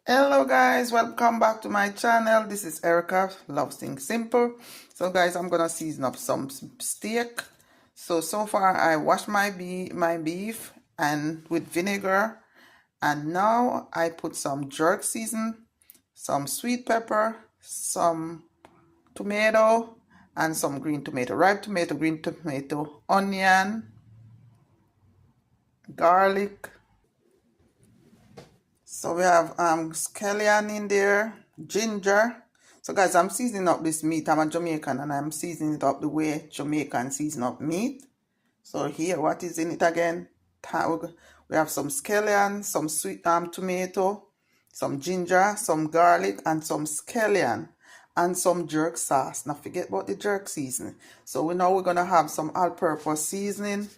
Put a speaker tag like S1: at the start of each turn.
S1: Hello guys, welcome back to my channel. This is Erica, Love Things Simple. So guys, I'm gonna season up some steak. So far I washed my beef and with vinegar, and now I put some jerk season, some sweet pepper, some tomato, and some green tomato, ripe tomato, green tomato, onion, garlic. So we have scallion in there, ginger. So guys, I'm seasoning up this meat. I'm a Jamaican and I'm seasoning it up the way Jamaican season up meat. So here, what is in it again? We have some scallion, some sweet tomato, some ginger, some garlic, and some scallion, and some jerk sauce. Now forget about the jerk seasoning. So we're gonna have some all-purpose seasoning.